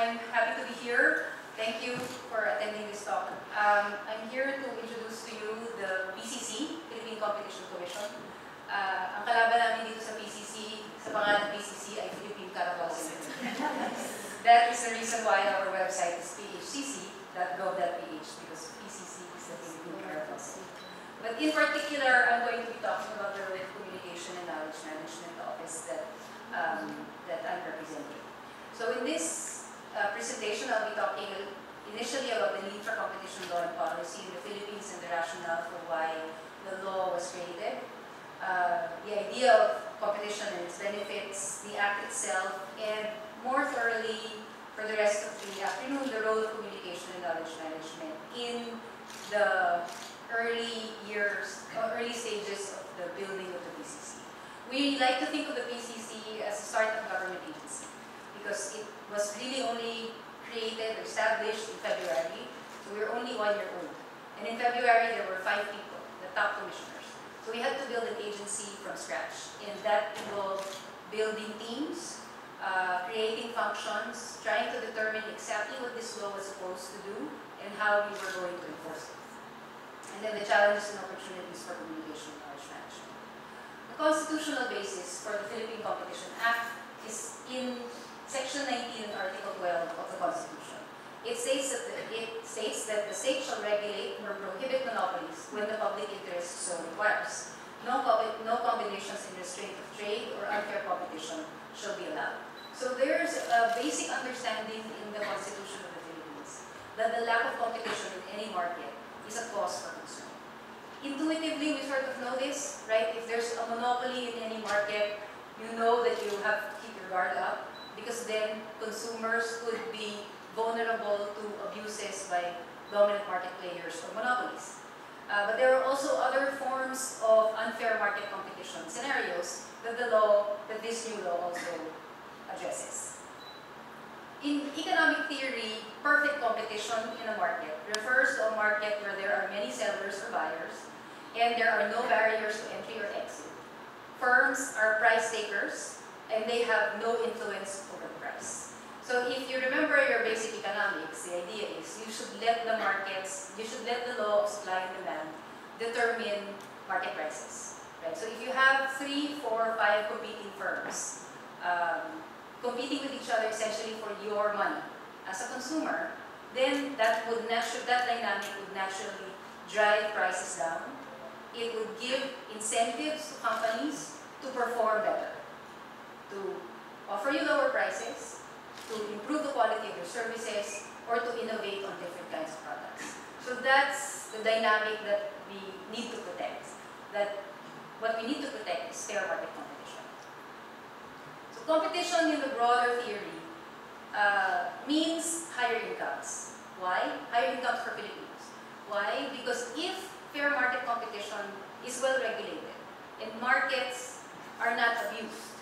I'm happy to be here. Thank you for attending this talk. I'm here to introduce to you the PCC, Philippine Competition Commission. Ang kalaban namin dito sa PCC, sa pangalan PCC ay Philippine Carabao Center. That is the reason why our website is phcc.gov.ph, because PCC is the Philippine Carabao Center. But in particular, I'm going to be talking about the Communication and Knowledge Management Office that I'm representing. So in this presentation, I'll be talking initially about the need for competition law and policy in the Philippines and the rationale for why the law was created, the idea of competition and its benefits, the act itself, and more thoroughly, for the rest of the afternoon, the role of communication and knowledge management in the early stages of the building of the PCC. We like to think of the PCC as a startup government agency because it was really only created or established in February, so we were only 1 year old. And in February, there were 5 people, the top commissioners. So we had to build an agency from scratch, and that involved building teams, creating functions, trying to determine exactly what this law was supposed to do and how we were going to enforce it. And then the challenges and opportunities for communication and knowledge management. The constitutional basis for the Philippine Competition Act is in Section 19 and Article 12 of the Constitution. It states that the state shall regulate or prohibit monopolies when the public interest so requires. No combinations in restraint of trade or unfair competition shall be allowed. So there's a basic understanding in the Constitution of the Philippines that the lack of competition in any market is a cause for concern. Intuitively, we sort of know this, right? If there's a monopoly in any market, you know that you have to keep your guard up, because then consumers could be vulnerable to abuses by dominant market players or monopolies. But there are also other forms of unfair market competition scenarios that this new law also addresses. In economic theory, perfect competition in a market refers to a market where there are many sellers or buyers and there are no barriers to entry or exit. Firms are price takers and they have no influence over the price. So if you remember your basic economics, the idea is you should let the law of supply and demand determine market prices. Right? So if you have 3, 4, 5 competing firms competing with each other essentially for your money as a consumer, then that dynamic would naturally drive prices down. It would give incentives to companies to perform better, to offer you lower prices, to improve the quality of your services, or to innovate on different kinds of products. So that's the dynamic that we need to protect. What we need to protect is fair market competition. So competition in the broader theory means higher incomes. Why? Higher incomes for Filipinos. Why? Because if fair market competition is well regulated and markets are not abused,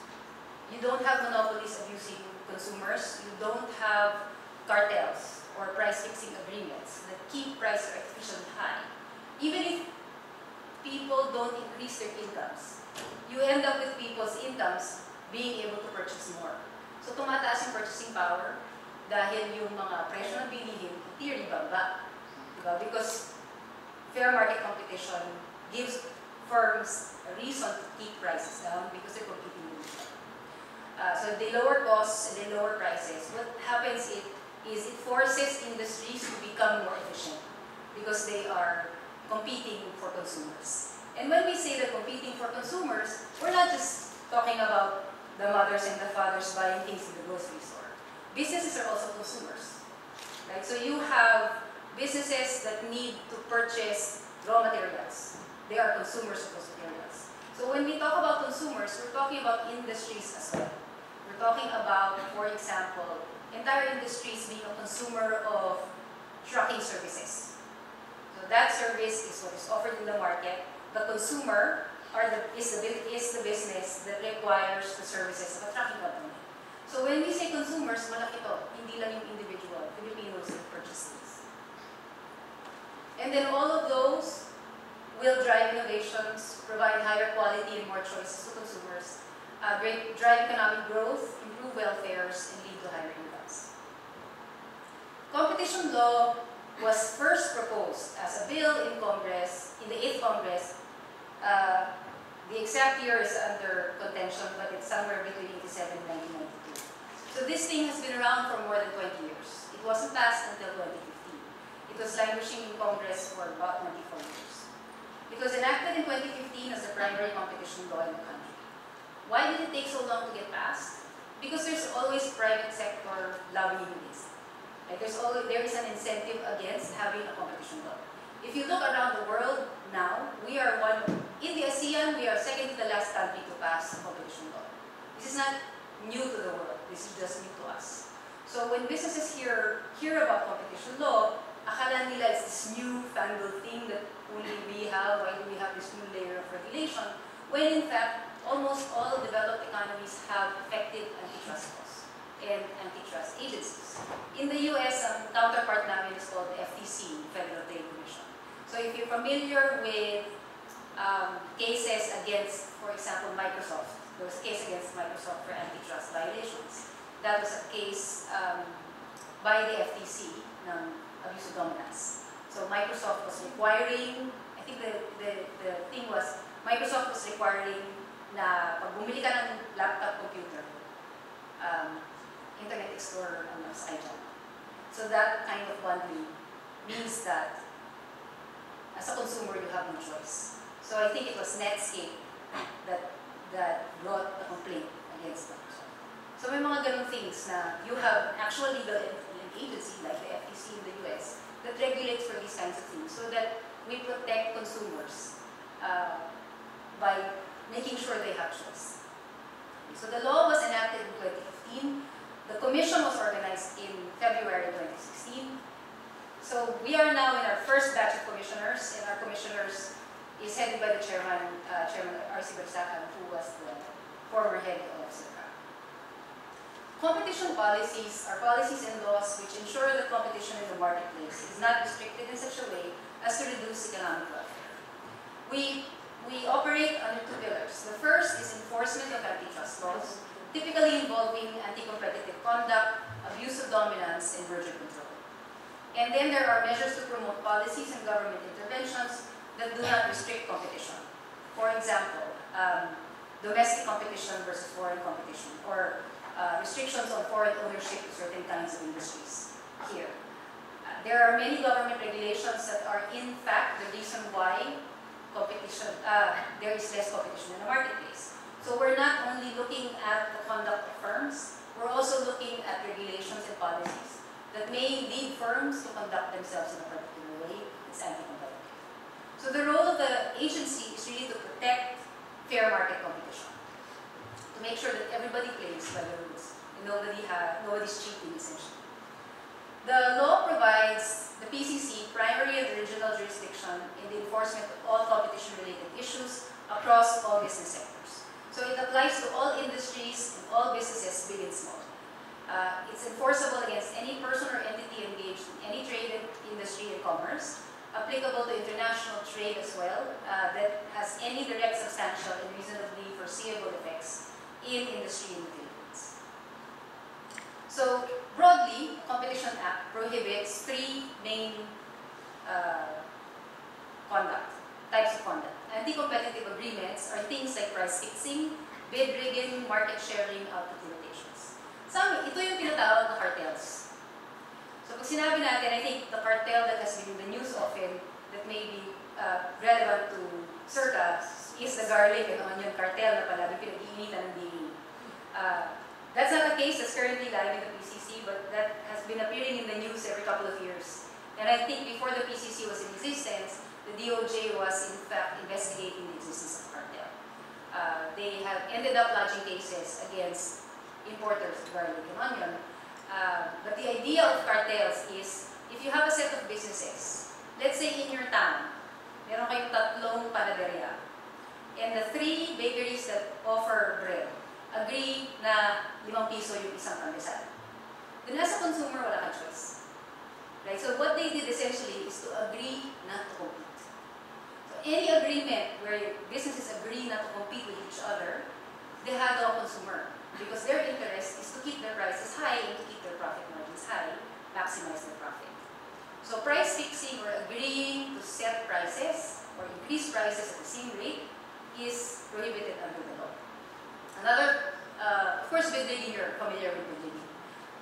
you don't have monopolies abusing consumers, you don't have cartels or price-fixing agreements that keep prices artificially high. Even if people don't increase their incomes, you end up with people's incomes being able to purchase more. So tumataas yung purchasing power dahil yung mga presyo ng bilihin, theory baba. Diba? Because fair market competition gives firms a reason to keep prices down because they're competing with each other. So they lower costs and they lower prices. What happens is it forces industries to become more efficient because they are competing for consumers. And when we say they're competing for consumers, we're not just talking about the mothers and the fathers buying things in the grocery store. Businesses are also consumers. Right? So you have businesses that need to purchase raw materials. They are consumers of those materials. So when we talk about consumers, we're talking about industries as well. We're talking about, for example, entire industries being a consumer of trucking services. So that service is what is offered in the market. The consumer is the business that requires the services of a trucking company. So when we say consumers, malaki to, hindi lang yung individual, Filipinos that purchase these. And then all of those will drive innovations, provide higher quality and more choices to consumers, drive economic growth, improve welfares, and lead to higher incomes. competition law was first proposed as a bill in Congress, in the 8th Congress. The exact year is under contention, but it's somewhere between 87 and 1992. So this thing has been around for more than 20 years. It wasn't passed until 2015. It was languishing in Congress for about 24 years. It was enacted in 2015 as the primary competition law in the country. Why did it take so long to get passed? Because there's always private sector lobbying against it. Like there is an incentive against having a competition law. If you look around the world now, we are in the ASEAN, we are second to the last country to pass a competition law. This is not new to the world, this is just new to us. So when businesses hear about competition law, akala nila it's this new fangled thing that only we have, why do we have this new layer of regulation, when in fact, almost all developed economies have effective antitrust laws and antitrust agencies. In the US, ang counterpart namin is called the FTC, Federal Trade Commission. So if you're familiar with cases against, for example, Microsoft, there was a case against Microsoft for antitrust violations. That was a case by the FTC ng abuse of dominance. So Microsoft was requiring, I think the thing was, Microsoft was requiring na pag bumili ka ng laptop computer, Internet Explorer ang mas iDrive. So that kind of bundling means that as a consumer, you have no choice. So I think it was Netscape that brought a complaint against Microsoft. So may mga ganung things na you have actual legal agency like the FTC in the US that regulates for these kinds of things so that we protect consumers by making sure they have choice. So the law was enacted in 2015. The commission was organized in February 2016. So we are now in our first batch of commissioners, and our commissioners is headed by the chairman, Chairman R.C. Barsakan, who was the former head of SEARCA. Competition policies are policies and laws which ensure that competition in the marketplace is not restricted in such a way as to reduce economic welfare. We operate under two pillars. The first is enforcement of antitrust laws, typically involving anti-competitive conduct, abuse of dominance, and merger control. And then there are measures to promote policies and government interventions that do not restrict competition. For example, domestic competition versus foreign competition, or restrictions on foreign ownership of certain kinds of industries here. There are many government regulations that are in fact the reason why competition, there is less competition in the marketplace. So we're not only looking at the conduct of firms, we're also looking at regulations and policies that may lead firms to conduct themselves in a particular way. It's anti-competitive. So the role of the agency is really to protect fair market competition, to make sure that everybody plays by the rules and nobody's cheating essentially. The law provides the PCC primary and original jurisdiction in the enforcement of all competition-related issues across all business sectors. So it applies to all industries and all businesses, big and small. It's enforceable against any person or entity engaged in any trade, industry, and commerce, applicable to international trade as well, that has any direct, substantial, and reasonably foreseeable effects in industry in the Philippines. So broadly, the Competition Act prohibits three main types of conduct. Anti-competitive agreements are things like price fixing, bid rigging, market sharing, output limitations. Ito yung tinatawag na cartels. So pag sinabi natin, I think the cartel that has been in the news often that may be relevant to SEARCA is the garlic and onion cartel na palagi pinag-iinitan ng DA. That's not a case that's currently live in the PCC, but that has been appearing in the news every couple of years. And I think before the PCC was in existence, the DOJ was in fact investigating the existence of cartel. They have ended up lodging cases against importers of garlic and onion. But the idea of cartels is, if you have a set of businesses, let's say in your town, meron kayong 3 panaderia, and the 3 bakeries that offer bread agree na 5 piso yung isang pandesal. Then as a consumer, wala kang choice. Right? So what they did essentially is to agree not to compete. So any agreement where businesses agree not to compete with each other, they have the consumer. Because their interest is to keep their prices high and to keep their profit margins high, maximize their profit. So price fixing or agreeing to set prices or increase prices at the same rate is prohibited under the law. Another, of course, bid rigging, you're familiar with bid rigging.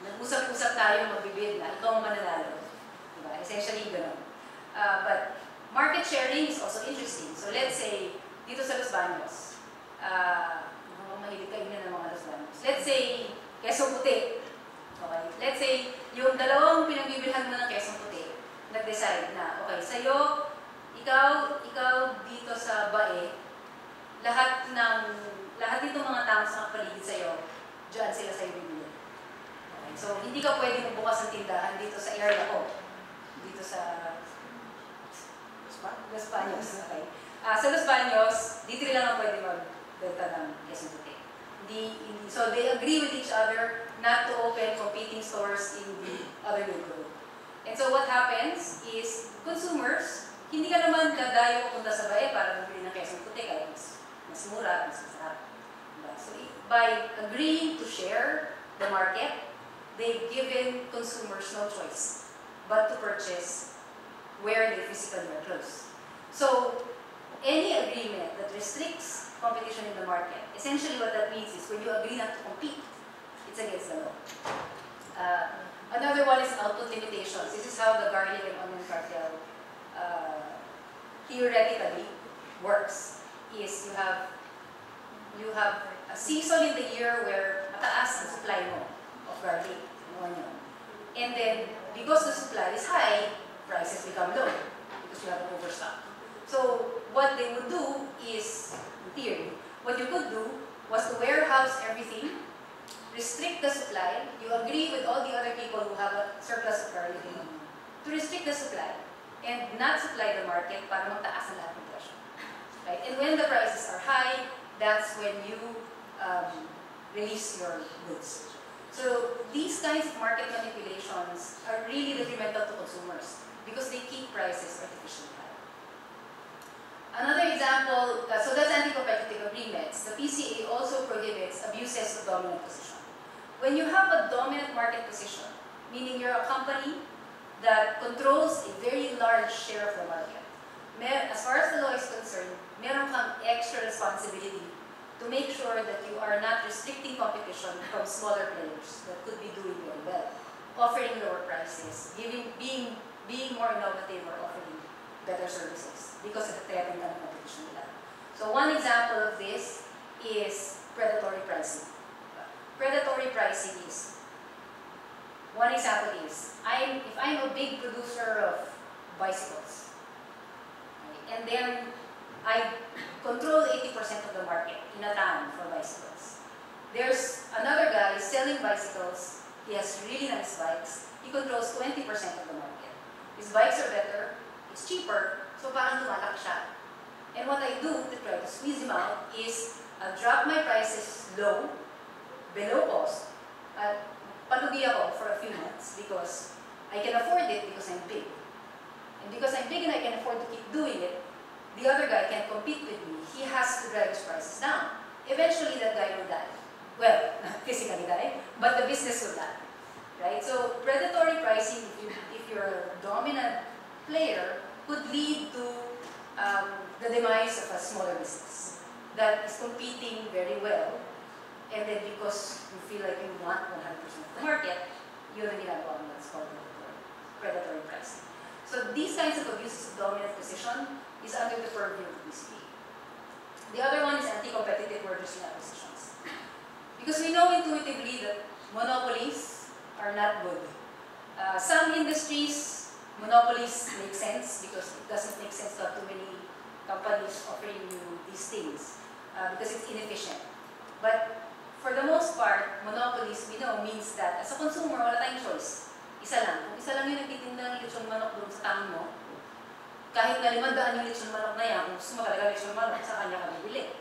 Nag-usap-usap tayo magbibid na ikaw ang mananalo. Diba? Essentially, gano'n. But market sharing is also interesting. So let's say, dito sa Los Baños, mahilig kayo ng mga Los Baños. Let's say, Quezon Puti. Okay? Let's say, yung dalawang pinagbibilhan mo ng Quezon Puti, nag-decide na, okay, sa'yo, ikaw dito sa Bae, lahat dito mga tao sa paligid sa'yo, dyan sila sa'yo bibili. Okay? So, hindi ka pwede magbukas ng tindahan dito sa area ko. Dito sa Los Baños. Okay? Sa Los Baños, dito lang ang pwede magbenta ng Quezon Puti. So, they agree with each other not to open competing stores in the other neighborhood. And so, what happens is, consumers, hindi ka naman dadayo punta sa Bae para bumili ng Quezon Puti kaya mas mura, mas masarap. So, by agreeing to share the market, they've given consumers no choice but to purchase where they physically are close. So, any agreement that restricts competition in the market, essentially what that means is when you agree not to compete, it's against the law. Another one is output limitations. This is how the garlic and onion cartel theoretically works. Is you have a season in the year where mataas ang supply mo of garlic and onion. And then, because the supply is high, prices become low because you have an overstock. So, what they would do is, in theory, what you could do was to warehouse everything, restrict the supply. You agree with all the other people who have a surplus of garlic and onion to restrict the supply and not supply the market para magtaas ang lahat ng presyo. Right? And when the prices are high, that's when you release your goods. So these kinds of market manipulations are really detrimental to consumers because they keep prices artificially high. Another example, so that's anti-competitive agreements. The PCA also prohibits abuses of dominant position. When you have a dominant market position, meaning you're a company that controls a very large share of the market, as far as the law is concerned, meron kang extra responsibility to make sure that you are not restricting competition from smaller players that could be doing very well, offering lower prices, being more innovative or offering better services because of the threat ng competition nila. So one example of this is predatory pricing. Predatory pricing is, one example is, if I'm a big producer of bicycles, and then I control 80% of the market in a town for bicycles. There's another guy selling bicycles. He has really nice bikes. He controls 20% of the market. His bikes are better, it's cheaper, so parang tumalak siya. And what I do to try to squeeze him out is I'll drop my prices low, below cost, at palugi ako for a few months because I can afford it because I'm big. And because I'm big and I can afford to keep doing it, the other guy can't compete with me. He has to drive his prices down. Eventually, that guy will die. Well, not physically die, but the business will die. Right? So, predatory pricing, if you're a dominant player, could lead to the demise of a smaller business that is competing very well. And then because you feel like you want 100% of the market, yun ang ginagawa mo. That's called predatory pricing. So these kinds of abuses of dominant position is under the purview of the PCA. The other one is anti-competitive mergers and acquisitions. Because we know intuitively that monopolies are not good. Some industries, monopolies make sense because it doesn't make sense to have too many companies offering you these things because it's inefficient. But for the most part, monopolies, we know, means that as a consumer, wala tayong choice. Isa lang. Kung isa lang yung nagtitinda ng lechon manok doon sa taon mo, kahit na 500 yung lechon manok na yan, kung gusto mo talaga lechon manok, sa kanya ka bibili.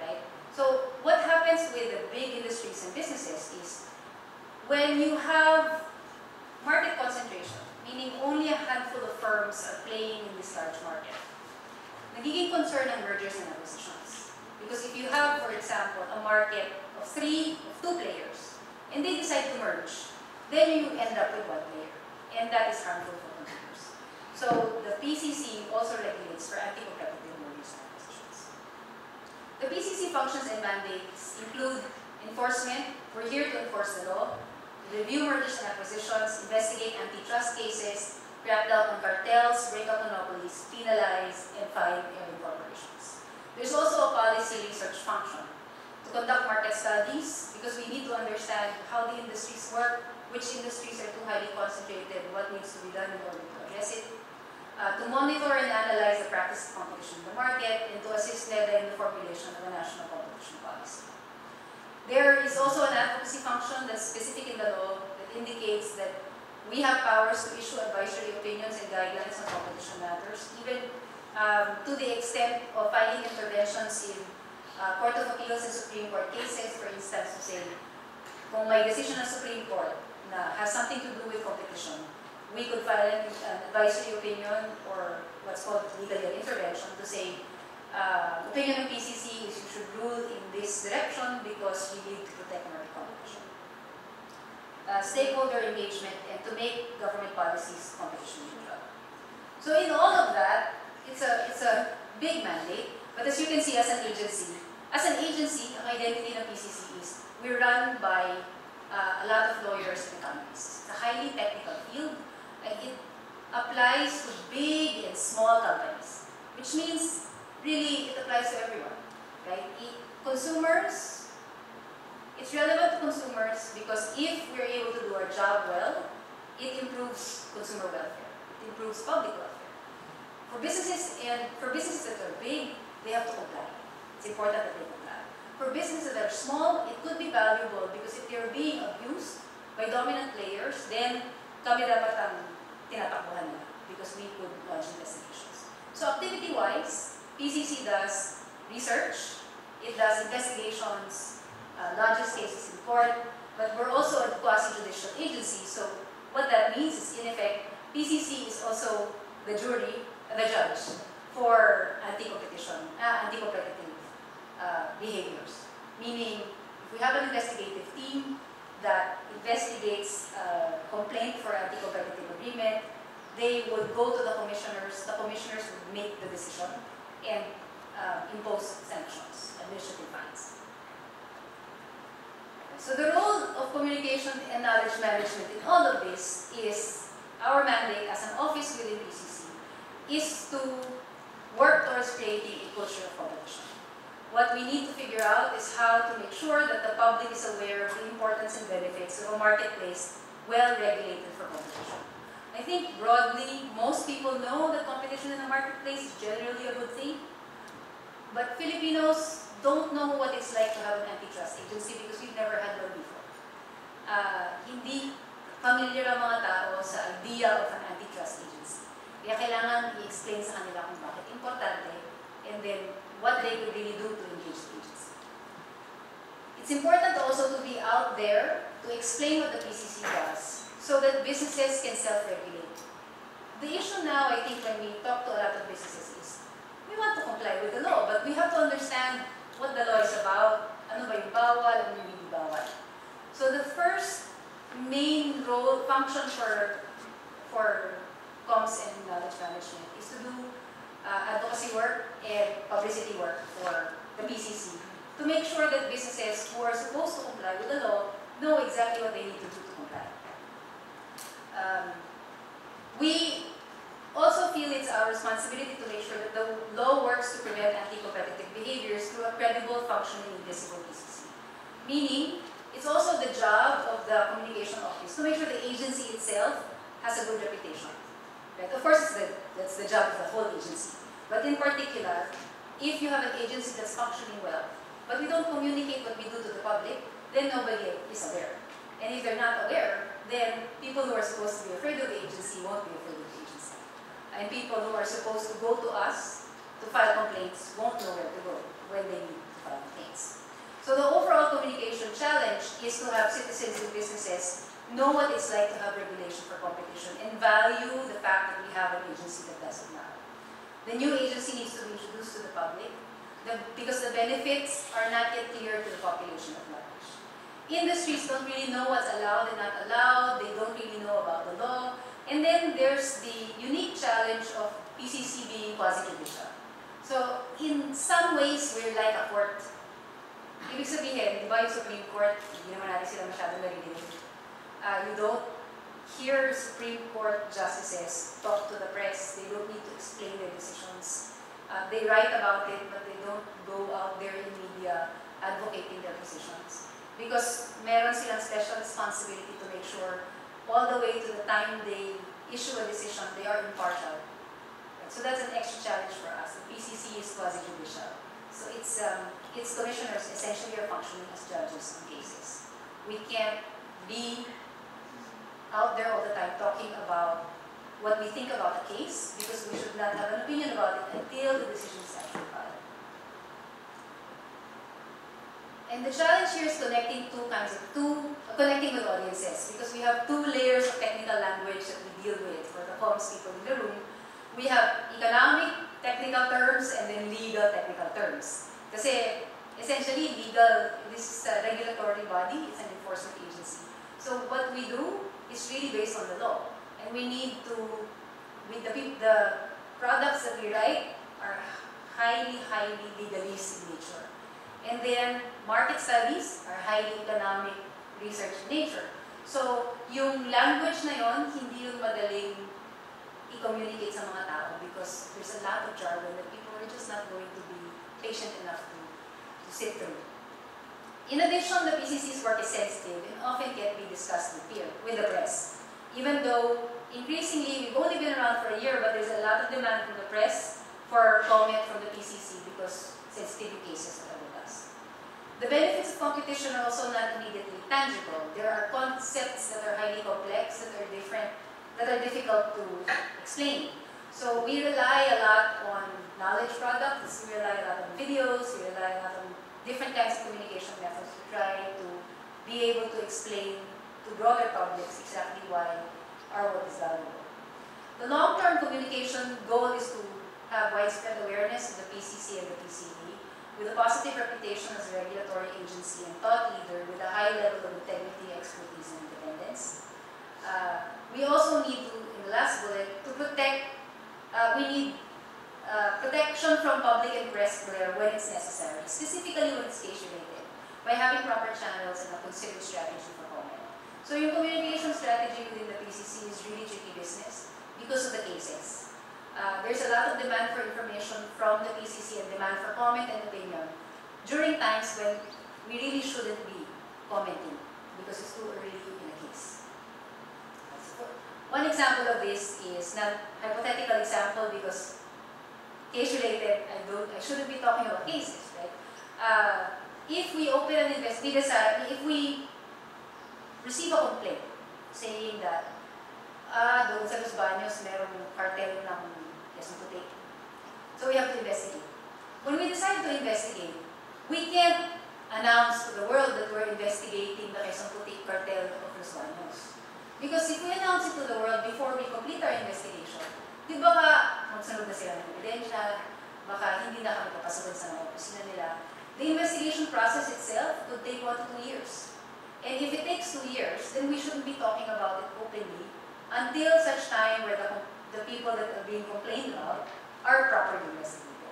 Right? So, what happens with the big industries and businesses is, when you have market concentration, meaning only a handful of firms are playing in this large market, nagiging concern ang mergers and acquisitions. Because if you have, for example, a market of two players, and they decide to merge, then you end up with one player. and that is harmful for consumers. So the PCC also regulates for anti-competitive mergers and acquisitions. The PCC functions and mandates include enforcement. We're here to enforce the law, review mergers and acquisitions, investigate antitrust cases, crack down on cartels, break up monopolies, penalize, and fine error corporations. There's also a policy research function to conduct market studies because we need to understand how the industries work, which industries are too highly concentrated, what needs to be done in order to address it, to monitor and analyze the practice of competition in the market, and to assist NEDA in the formulation of a national competition policy. There is also an advocacy function that's specific in the law that indicates that we have powers to issue advisory opinions and guidelines on competition matters, even to the extent of filing interventions in Court of Appeals and Supreme Court cases. For instance, to say, kung may decision ng Supreme Court na has something to do with competition, we could file an advisory opinion or what's called legal intervention to say, opinion of PCC is you should rule in this direction because we need to protect market competition. Stakeholder engagement, and to make government policies competition neutral. So in all of that, it's a big mandate, but as you can see, as an agency, ang identity ng PCC is we run by a lot of lawyers and economists. It's a highly technical field, and it applies to big and small companies, which means really it applies to everyone, right? Consumers, it's relevant to consumers because if we're able to do our job well, it improves consumer welfare. It improves public welfare. For businesses that are big, they have to comply. It's important that they comply. For businesses that are small, it could be valuable because if they're being abused by dominant players, then kami dapat ang tinatakbuhan nila because we could launch investigations. So activity-wise, PCC does research, it does investigations, lodges cases in court, but we're also a quasi-judicial agency. So what that means is, in effect, PCC is also the jury, the judge for anti-competitive behaviors. Meaning, if we have an investigative team that investigates a complaint for anti-competitive agreement, they would go to the commissioners would make the decision and impose sanctions, administrative fines. So the role of communication and knowledge management in all of this is our mandate as an office within PCC is to work towards creating a culture of competition. What we need to figure out is how to make sure that the public is aware of the importance and benefits of a marketplace well regulated for competition. I think broadly, most people know that competition in the marketplace is generally a good thing, but Filipinos don't know what it's like to have an antitrust agency because we've never had one before. Hindi familiar ang mga tao sa idea of an antitrust agency. Kaya kailangan i-explain sa kanila kung bakit importante and then what they could really do to engage the agency. It's important also to be out there to explain what the PCC does so that businesses can self-regulate. The issue now, I think, when we talk to a lot of businesses is we want to comply with the law, but we have to understand what the law is about, ano ba yung bawal, ano yung hindi bawal. So the first main function for comms and knowledge management is to do advocacy work and publicity work for the PCC to make sure that businesses who are supposed to comply with the law know exactly what they need to do to comply. We also feel it's our responsibility to make sure that the law works to prevent anti-competitive behaviors through a credible, functioning, and visible PCC. Meaning, it's also the job of the communication office to make sure the agency itself has a good reputation. Right? Of course, that's the job of the whole agency. But in particular, if you have an agency that's functioning well, but we don't communicate what we do to the public, then nobody is aware. And if they're not aware, then people who are supposed to be afraid of the agency won't be afraid of the agency. And people who are supposed to go to us to file complaints won't know where to go when they need to file complaints. So the overall communication challenge is to have citizens and businesses know what it's like to have regulation for competition and value the fact that we have an agency that does it now. The new agency needs to be introduced to the public because the benefits are not yet clear to the population at large. Industries don't really know what's allowed and not allowed. They don't really know about the law. And then there's the unique challenge of PCC being quasi-judicial. So in some ways, we're like a court. Ibig sabihin, di ba yung Supreme Court, hindi naman natin sila masyadong narinig. You don't hear Supreme Court justices talk to the press. They don't need to explain their decisions. They write about it, but they don't go out there in media advocating their positions. Because meron silang special responsibility to make sure all the way to the time they issue a decision, they are impartial. So that's an extra challenge for us. The PCC is quasi-judicial. So its commissioners essentially are functioning as judges on cases. We can't be out there all the time talking about what we think about a case because we should not have an opinion about it until the decision is actually filed. And the challenge here is connecting connecting with audiences because we have two layers of technical language that we deal with for the comms people in the room. We have economic technical terms and then legal technical terms. Kasi essentially legal, this is a regulatory body, it's an enforcement agency. So what we do is really based on the law. And we need to, the products that we write are highly legalist in nature. And then market studies are highly economic research in nature. So yung language na yon, hindi yung madaling i-communicate sa mga tao because there's a lot of jargon that people are just not going to be patient enough to sit through. In addition, the PCC's work is sensitive and often can't be discussed with the press. Even though increasingly, we've only been around for a year, but there's a lot of demand from the press for comment from the PCC because sensitive cases are with us. The benefits of competition are also not immediately tangible. There are concepts that are highly complex, that are different, that are difficult to explain. So we rely a lot on knowledge products, we rely a lot on videos, we rely a lot on different kinds of communication methods to try to be able to explain to broader publics exactly why our work is valuable. The long-term communication goal is to have widespread awareness of the PCC and the PCD with a positive reputation as a regulatory agency and thought leader with a high level of integrity, expertise, and independence. We also need to, in the last bullet, to protect, we need protection from public and press glare when it's necessary, specifically when it's case-related, by having proper channels and a considered strategy for comment. So your communication strategy within the PCC is really tricky business because of the cases. There's a lot of demand for information from the PCC and demand for comment and opinion during times when we really shouldn't be commenting because it's too early in a case. One example of this is not a hypothetical example because case-related, I shouldn't be talking about cases, right? If we open an investigation, if we receive a complaint saying that doon sa Baños merong cartel ng Quezon Puti. So we have to investigate. When we decide to investigate, we can't announce to the world that we're investigating the Quezon Puti cartel of Los Baños. Because if we announce it to the world before we complete our investigation, di ba ka magsunod na sila ng ebidensya, baka hindi na kami papasukin sa mga opisina nila. The investigation process itself could take 1 to 2 years. And if it takes 2 years, then we shouldn't be talking about it openly until such time where the people that are being complained about are properly investigated.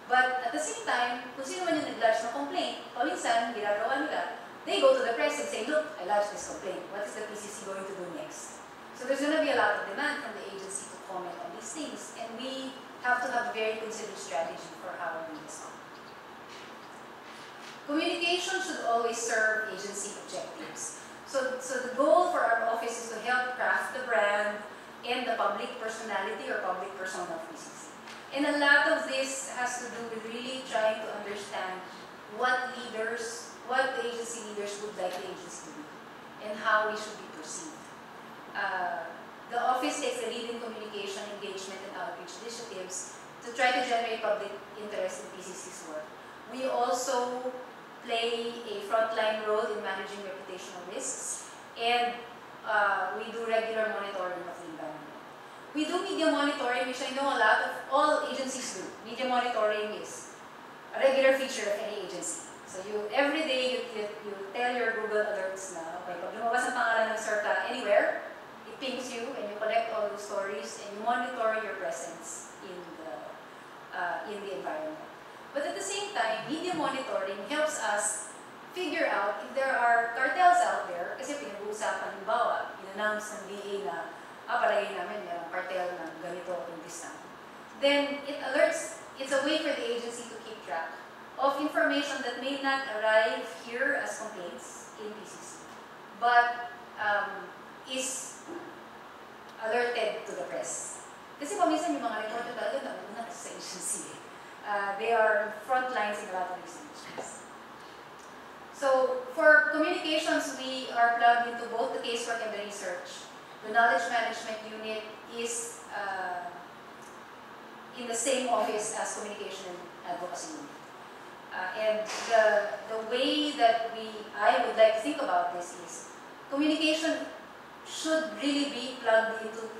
But at the same time, kung sino man yung nag-lodge ng complaint, paminsan, ginagawa nila, they go to the press and say, look, I lodged this complaint. What is the PCC going to do next? So there's going to be a lot of demand from the agency to comment on these things, and we have to have a very considered strategy for how we do this. Communication should always serve agency objectives. So the goal for our office is to help craft the brand and the public personality or public persona of PCC. And a lot of this has to do with really trying to understand what the agency leaders would like the agency to be and how we should be perceived. The office takes the lead in communication, engagement, and outreach initiatives to try to generate public interest in PCC's work. We also play a frontline role in managing reputational risks, and we do regular monitoring of the environment. We do media monitoring, which I know a lot of all agencies do. Media monitoring is a regular feature of any agency. So every day you tell your Google alerts na, okay, pag lumabas ang pangalan ng SEARCA anywhere, it pings you and you collect all those stories and you monitor your presence in the environment. But at the same time, media monitoring helps us figure out if there are cartels out there, kasi pinag-uusapan, halimbawa, in-announce ng DA na, palagi namin mayroong cartel na ganito in this town. Then it alerts, it's a way for the agency to keep track of information that may not arrive here as complaints in PCC, but is alerted to the press. Kasi paminsan yung mga reporter talaga nauna sa agency. They are front lines in a lot of these industries. So for communications, we are plugged into both the casework and the research. The knowledge management unit is in the same office as communication and advocacy unit. And the way that I would like to think about this is communication should really be plugged into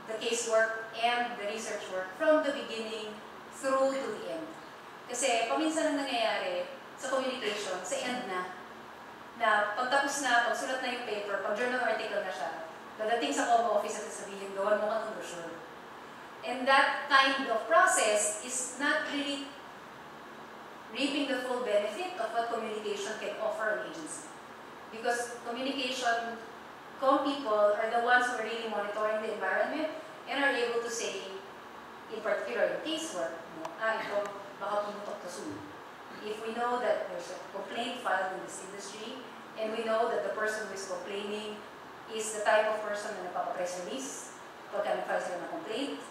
the casework and the research work from the beginning through to the end. Kasi paminsan ang nangyayari sa communication, sa end na pagtapos na, pagsulat na yung paper, pag journal article na siya, dadating sa home office at sabihin, gawan mo ka ng brochure. And that kind of process is not really reaping the full benefit of what communication can offer an agency. Because communication people are the ones who are really monitoring the environment and are able to say, in particular in casework, ito, baka pumutok to soon. If we know that there's a complaint filed in this industry, and we know that the person who is complaining is the type of person na nagpapapress release, pagka nag-file sila ng complaint,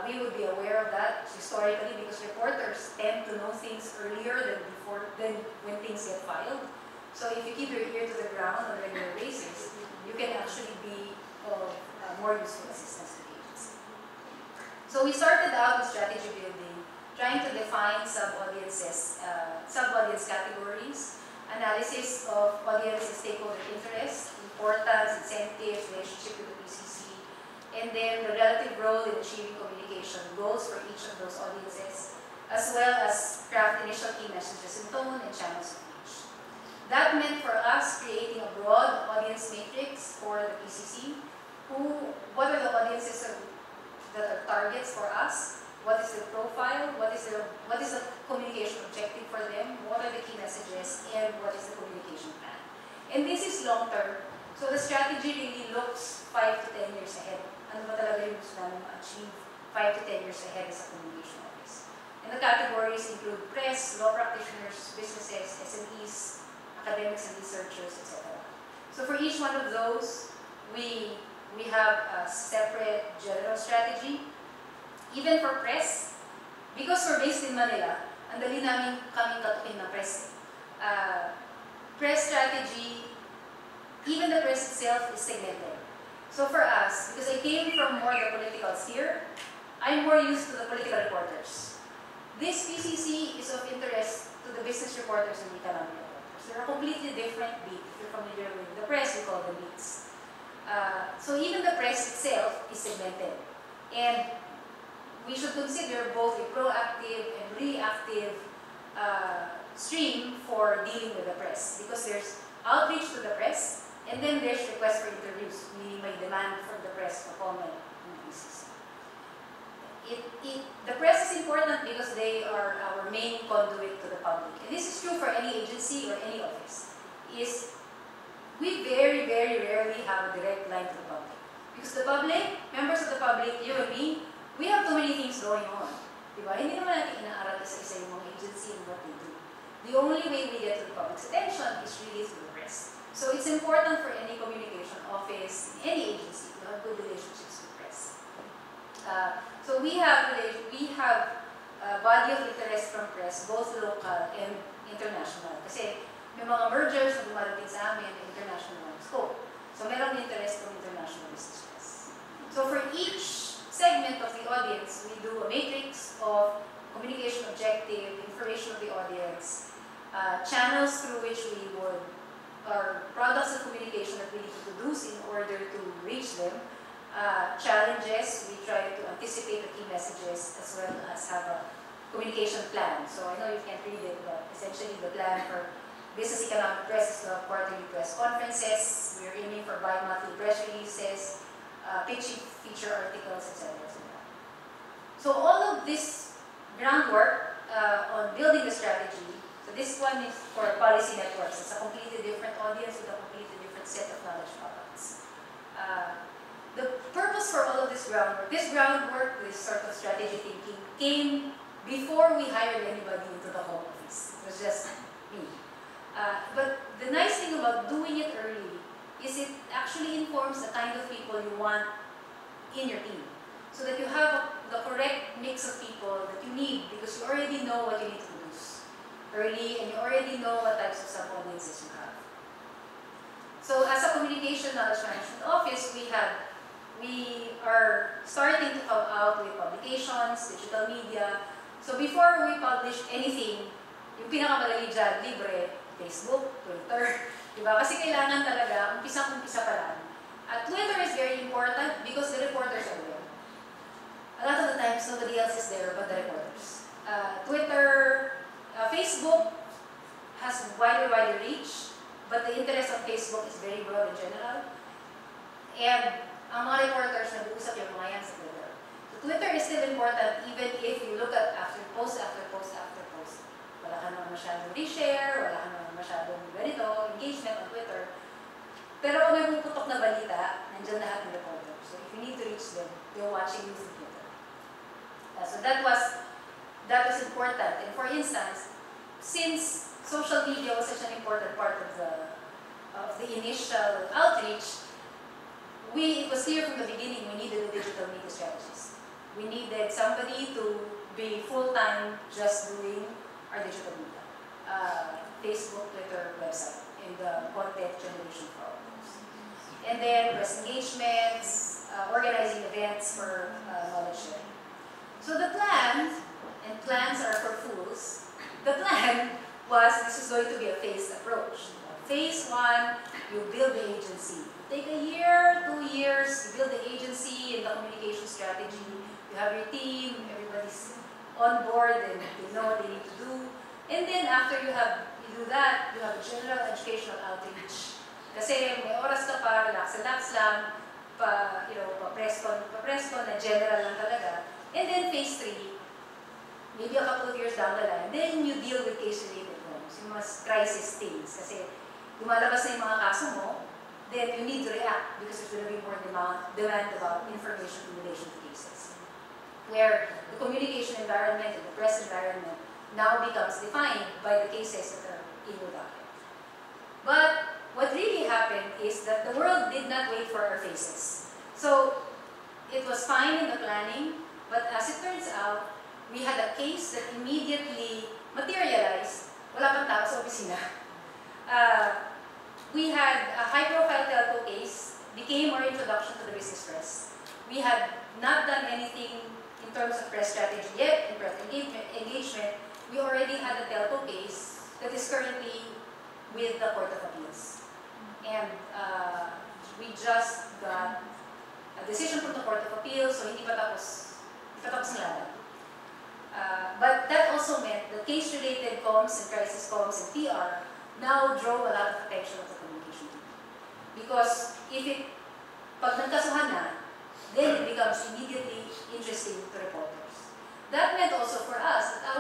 we would be aware of that historically because reporters tend to know things earlier than when things get filed. So if you keep your ear to the ground on a regular basis, you can actually be of more useful assistance to the agency. So we started out with strategy building, trying to define sub-audiences, sub-audience categories, analysis of audience and stakeholder interest, importance, incentives, relationship with the PCC, and then the relative role in achieving communication goals for each of those audiences, as well as craft initial key messages in tone and channels of reach. That meant for us creating a broad audience matrix for the PCC. What are the audiences that are targets for us? What is their profile? What is the communication objective for them? What are the key messages? And what is the communication plan? And this is long term. So the strategy really looks 5 to 10 years ahead. Ano ba talaga yung gusto namin ma-achieve 5 to 10 years ahead as a communication office? And the categories include press, law practitioners, businesses, SMEs, academics and researchers, etc. So for each one of those, we have a separate general strategy. Even for press, because we're based in Manila, ang dali namin kaming katukin na press. Press strategy, even the press itself is segmented. So for us, because I came from more the political sphere, I'm more used to the political reporters. This PCC is of interest to the business reporters and economic reporters. They're a completely different beat. If you're familiar with the press, we call them beats. So even the press itself is segmented. And we should consider both a proactive and reactive stream for dealing with the press. Because there's outreach to the press, and then there's requests for interviews, meaning may demand from the press for comment on pieces. The press is important because they are our main conduit to the public. And this is true for any agency or any office. We very, very rarely have a direct line to the public. Because the public, members of the public, you and me, we have too many things going on. Diba? Hindi naman natin inaaral isa-isa yung mga agency and what they do. The only way we get to the public's attention is really through the press. So it's important for any communication office, any agency, to have good relationships with press. So we have a body of interest from press, both local and international. Kasi may mga mergers na dumarating sa amin na international scope. So merong interest from international business press. So for each segment of the audience, we do a matrix of communication objective, information of the audience, channels through which we would, or products of communication that we need to produce in order to reach them, challenges, we try to anticipate the key messages as well as have a communication plan. So I know you can't read it, but essentially the plan for business economic press is to have quarterly press conferences. We're aiming for bi-monthly press releases, pitching feature articles, etc. So all of this groundwork on building the strategy, so this one is for policy networks. It's a completely different audience with a completely different set of knowledge products. The purpose for all of this groundwork, this sort of strategy thinking, came before we hired anybody into the home office. It was just me. But the nice thing about doing it early is it actually informs the kind of people you want in your team. So that you have the correct mix of people that you need because you already know what you need to produce early and you already know what types of sub-audiences you have. So as a communication knowledge management office, we are starting to come out with publications, digital media. So before we publish anything, yung pinakamadali dyan, libre, Facebook, Twitter, diba? Kasi kailangan talaga, umpisa pa lang. Twitter is very important because the reporters are there. A lot of the times, nobody else is there but the reporters. Twitter, Facebook has wider reach, but the interest of Facebook is very broad in general. And ang mga reporters, nag-uusap yung mga yan sa Twitter. So Twitter is still important even if you look at after post. Wala ka naman masyadong reshare, wala ka naman masyadong ganito, engagement on Twitter. Pero kung may puputok na balita, nandiyan lahat ng reporters. So if you need to reach them, they're watching you through Twitter. So that was important. And for instance, since social media was such an important part of the initial outreach, it was clear from the beginning we needed a digital media strategist. We needed somebody to be full-time just doing our digital media. Facebook, Twitter, website, and the content generation for all those. And then press engagements, organizing events for knowledge sharing. So the plan, and plans are for fools, the plan was this is going to be a phased approach. Phase 1, you build the agency. Take a year, 2 years, you build the agency and the communication strategy. You have your team, everybody's on board and they know what they need to do. And then after you do that, you have a general educational outreach. Kasi may oras ka pa, relax lang, pa-press con na general lang talaga. And then phase 3, maybe a couple of years down the line, then you deal with case-related problems, yung mga crisis things. Kasi lumalabas na yung mga kaso mo, then you need to react because there's going to be more demand about information in relation to cases. Where the communication environment and the press environment now becomes defined by the cases that are in your docket. But what really happened is that the world did not wait for our phases. So it was fine in the planning, but as it turns out, we had a case that immediately materialized. Wala pang tao sa opisina. We had a high-profile telco case, became our introduction to the business press. We had not done anything in terms of press strategy yet, in press engagement. We already had a telco case that is currently with the Court of Appeals. And we just got a decision from the Court of Appeals, so hindi pa tapos ng laban. But that also meant that case-related comms and crisis comms and PR now drove a lot of attention of the communication team. Because pag nagkasuhan na, then it becomes immediately interesting to reporters. That meant also for us that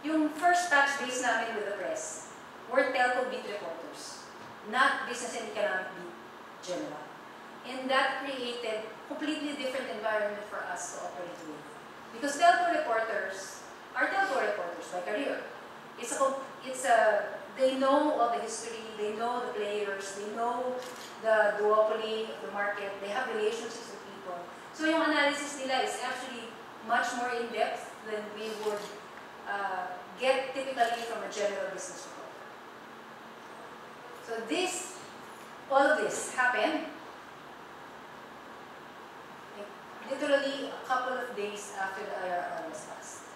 yung first touch base namin with the press were telco beat reporters, not business and economic beat general. And that created a completely different environment for us to operate with. Because telco reporters are telco reporters by career. They know all the history, they know the players, they know the duopoly of the market, they have relationships with people. So yung analysis nila is actually much more in-depth than we would get typically from a general business reporter. So all of this happened literally a couple of days after the IRR was passed.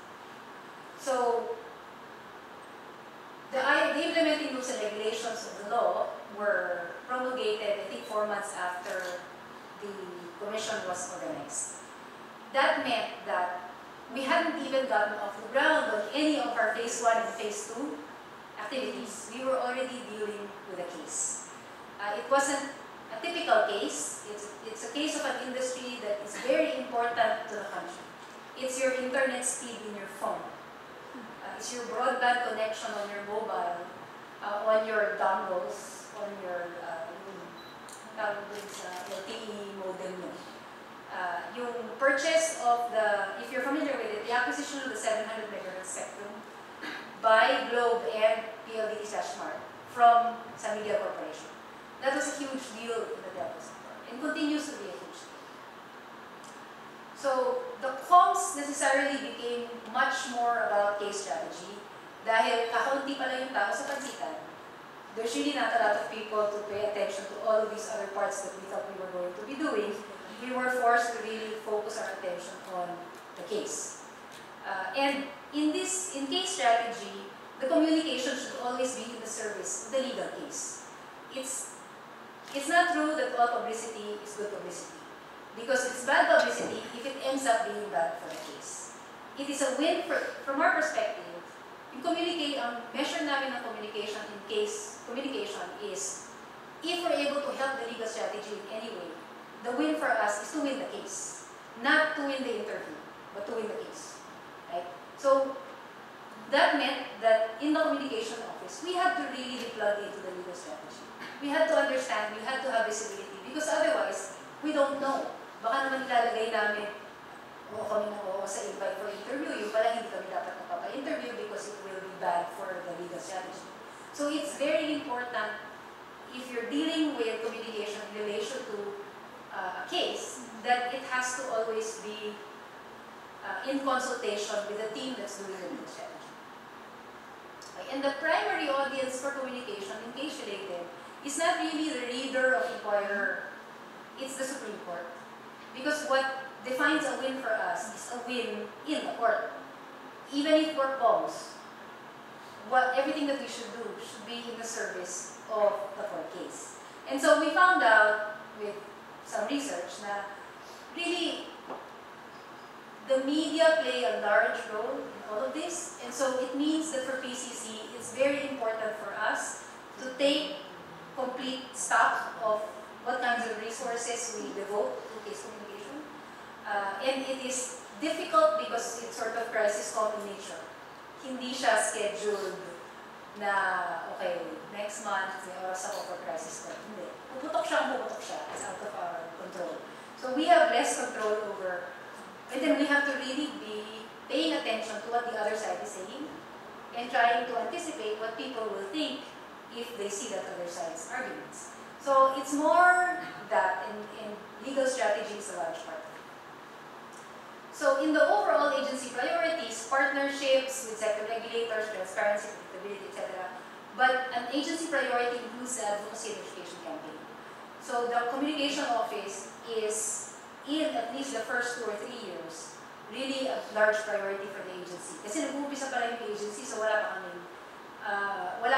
So the implementing rules and regulations of the law were promulgated, I think, 4 months after the commission was organized. That meant that we hadn't even gotten off the ground on any of our phase 1 and phase 2 activities, we were already dealing with a case. It wasn't a typical case. It's a case of an industry that is very important to the country. It's your internet speed in your phone. It's your broadband connection on your mobile, on your dongles, on your LTE modem. Yung purchase of the, if you're familiar with it, the acquisition of the 700 MHz spectrum by Globe and PLDT/Smart from San Miguel Corporation. That was a huge deal in the telco sector and continues to be a huge deal. So the comms necessarily became much more about case strategy dahil kakaunti pala yung tao sa pansitan. There's really not a lot of people to pay attention to all of these other parts that we thought we were going to be doing. We were forced to really focus our attention on the case. And in case strategy, the communication should always be in the service of the legal case. It's not true that all publicity is good publicity. Because it's bad publicity if it ends up being bad for the case. It is a win from our perspective. Ang measure namin ng communication in case communication is if we're able to help the legal strategy in any way, the win for us is to win the case. Not to win the interview, but to win the case. Right? So that meant that in the communication office, we had to really plug into the legal strategy. We had to understand, we had to have visibility, because otherwise, we don't know. Baka naman ilalagay namin, kami na sa invite for interview, yung pala hindi kami dapat magpapa-interview because it will be bad for the legal strategy. So it's very important if you're dealing with communication in relation to a case, that it has to always be in consultation with the team that's doing the legal strategy. Okay. And the primary audience for communication in case-related is not really the reader of Inquirer, it's the Supreme Court. Because what defines a win for us is a win in the court. Even if we're paused, everything that we should do should be in the service of the court case. And so we found out with some research that really the media play a large role in all of this. And so it means that for PCC, it's very important for us to take complete stock of what kinds of resources we devote to case communication. And it is difficult because it's sort of crisis call in nature. Hindi siya scheduled na, okay, next month may oras ako for crisis call. Hindi. Puputok siya. It's out of our control. So we have less control over, and then we have to really be paying attention to what the other side is saying and trying to anticipate what people will think if they see that other side's arguments. So it's more that, and legal strategy is a large part of it. So in the overall agency priorities, partnerships with sector regulators, transparency, predictability, etc. But an agency priority includes the advocacy and education campaign. So the communication office is, in at least the first 2 or 3 years, really a large priority for the agency. Kasi nag-uumpisa pa lang yung agency, so wala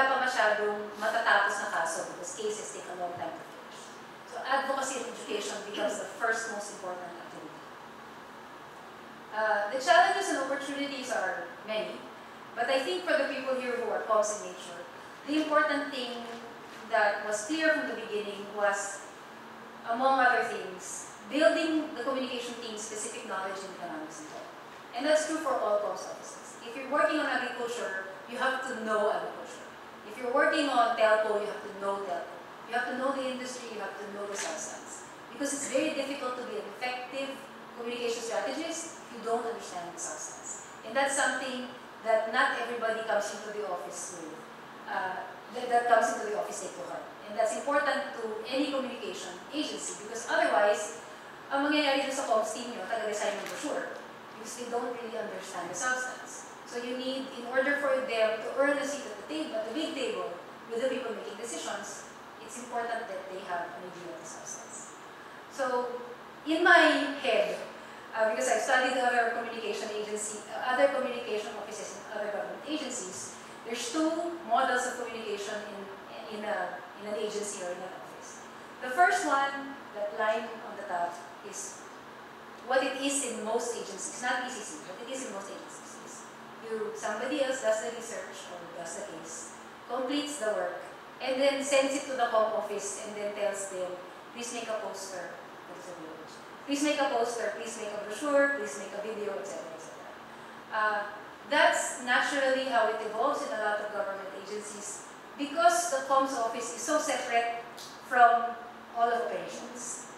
pa masyadong matatapos na kaso because cases take a long time to finish. So advocacy and education becomes the first most important activity. The challenges and opportunities are many, but I think for the people here who are comms in nature, the important thing that was clear from the beginning was, among other things, building the communication team's specific knowledge in economics and law. And that's true for all comms offices. If you're working on agriculture, you have to know agriculture. If you're working on telco, you have to know telco. You have to know the industry, you have to know the substance. Because it's very difficult to be an effective communication strategist if you don't understand the substance. And that's something that not everybody comes into the office with, that comes into the office take to heart. And that's important to any communication agency because otherwise, ang mangyayari dun sa comms team nyo, taga-design ng brochure because they don't really understand the substance. So you need, in order for them to earn a seat at the table, at the big table, with the people making decisions, it's important that they have an idea of the substance. So, in my head, because I've studied other communication offices and other government agencies, there's 2 models of communication in an agency or in an office. The first one, that line on the top, is what it is in most agencies, not PCC, but it is in most agencies. Somebody else does the research or does the case, completes the work, and then sends it to the home office and then tells them, please make a poster. Please make a poster, please make a brochure, please make a video, etc. That's naturally how it evolves in a lot of government agencies because the comms office is so separate from all of operations.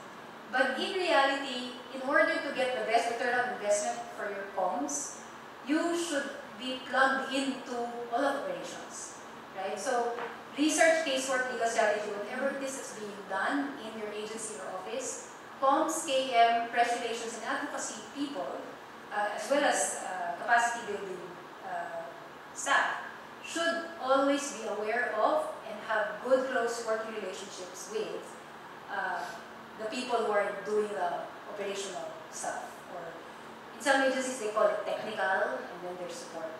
But in reality, in order to get the best return on investment for your comms, you should be plugged into all of operations, right? So research, casework, legal strategy, whatever it is that's being done in your agency or office, comms, KM, press relations, and advocacy people, as well as capacity building staff, should always be aware of and have good, close working relationships with the people who are doing the operational stuff. Or in some agencies, they call it technical, and then there's support.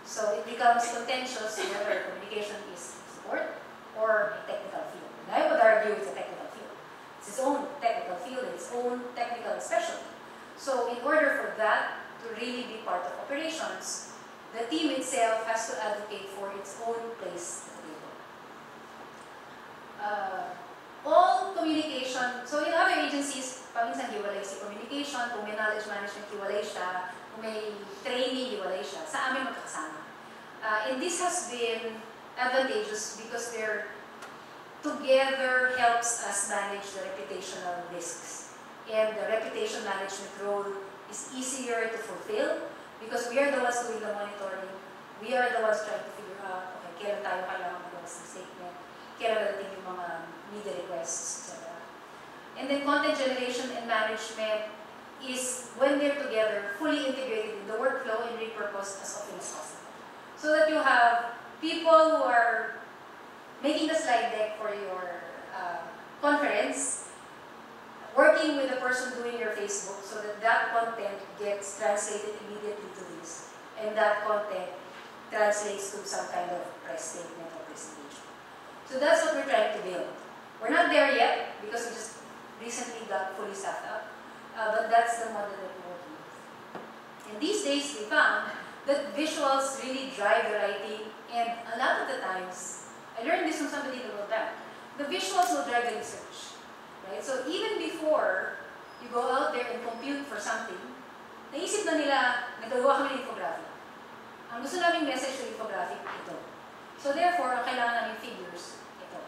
So it becomes contentious whether communication is support or a technical field. And I would argue it's a technical field. It's its own technical field, its own technical specialty. So in order for that to really be part of operations, the team itself has to advocate for its own place at the table. All communication, so in other agencies, paminsan hiwalay si communication, kung may knowledge management, hiwalay siya, kung may training, hiwalay siya. Sa amin magkakasama. And this has been advantageous because they're together helps us manage the reputational risks. And the reputation management role is easier to fulfill because we are the ones doing the monitoring. We are the ones trying to figure out, okay, kailan tayo kailangan magawa ng statement, kailan natin yung mga media requests, etc. And then content generation and management is when they're together, fully integrated in the workflow and repurposed as often as possible. So that you have people who are making the slide deck for your conference, working with the person doing your Facebook so that that content gets translated immediately to this. And that content translates to some kind of press statement or presentation. So that's what we're trying to build. We're not there yet because we just recently got fully staffed up. But that's the model that we're working with. And these days we found that visuals really drive the writing, and a lot of the times, I learned this from somebody in the World Bank, the visuals will drive the research. Right? So even before you go out there and compute for something, naisip na nila, nagagawa kami ng infographic. Ang gusto naming message sa infographic, ito. So therefore, ang kailangan namin figures, ito.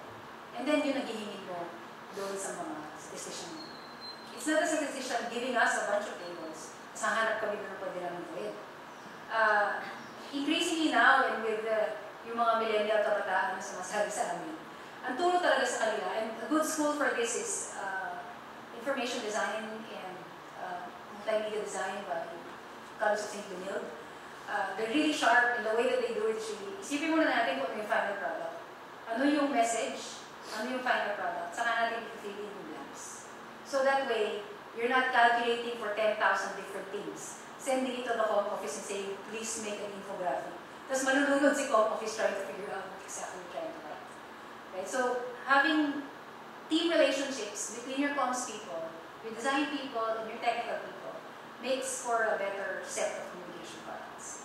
And then yun naghihingin mo doon sa mga statistician. It's not a statistician giving us a bunch of tables. Sa hanap kami na pwede namin gawin. Increasingly now, and with yung mga millennial kabataan na sumasabi sa amin, ang turo talaga sa kanila, and a good school for this is information design and multimedia design by College of St. Benilde. They're really sharp in the way that they do it. Isipin muna natin kung ano yung final product. Ano yung message, ano yung final product, saka natin i-fill in yung blanks. So that way, you're not calculating for 10,000 different things. Sending it to the home office and saying, please make an infographic. Tapos malulunod si home office trying to figure out what exactly you're trying to write. Right? So, having team relationships between your comms people, your design people, and your technical people makes for a better set of communication products.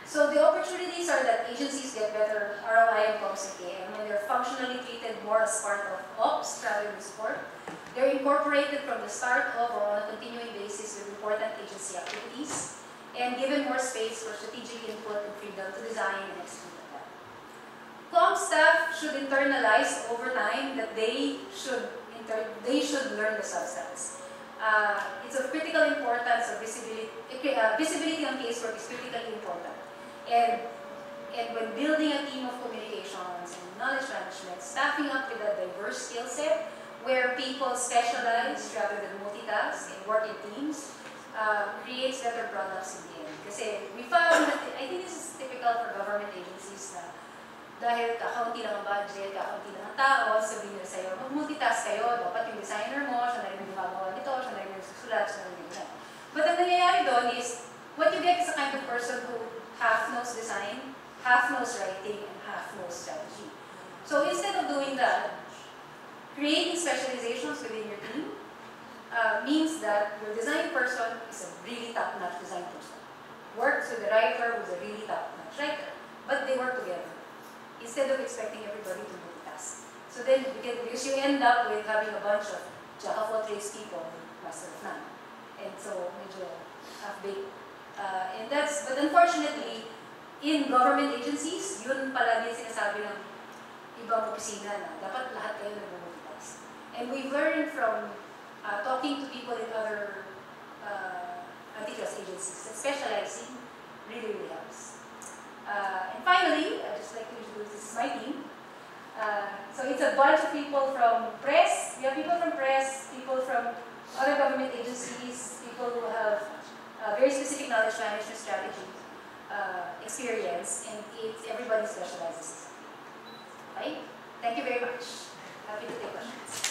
So, the opportunities are that agencies get better ROI and comms and KM when they're functionally treated more as part of ops rather than support. They're incorporated from the start of or on a continuing basis with important agency activities, and given more space for strategic input and freedom to design and execute that. Comm staff should internalize over time that they should learn the substance. It's of critical importance of visibility. Visibility on casework is critically important. And when building a team of communications and knowledge management, staffing up with a diverse skill set where people specialize rather than multitask and work in teams creates better products in the end. Kasi we found that, I think this is typical for government agencies na dahil kakaunti lang ang budget, kakaunti lang ang tao, sabihin nila sa'yo, mag-multitask kayo, dapat yung designer mo, siya na rin yung gumagawa nito, siya na rin yung susulat, siya na rin yung gano'n. But ang nangyayari doon is, what you get is a kind of person who half knows design, half knows writing, and half knows strategy. So instead of doing that, creating specializations within your team means that your design person is a really top-notch design person. Works with a writer who's a really top-notch writer. But they work together. instead of expecting everybody to multitask. So then, because you end up with having a bunch of jack of all trades people, master of none. And so, medyo half-baked. But unfortunately, in government agencies, yun palagi sinasabi ng ibang opisina na dapat lahat kayo nag-multitask. And we learned from talking to people in other antitrust agencies that specializing really, really helps. And finally, I'd just like to introduce, this is my team. So it's a bunch of people from press. We have people from press, people from other government agencies, people who have very specific knowledge management strategy experience, and everybody specializes. Okay? Thank you very much. Happy to take questions.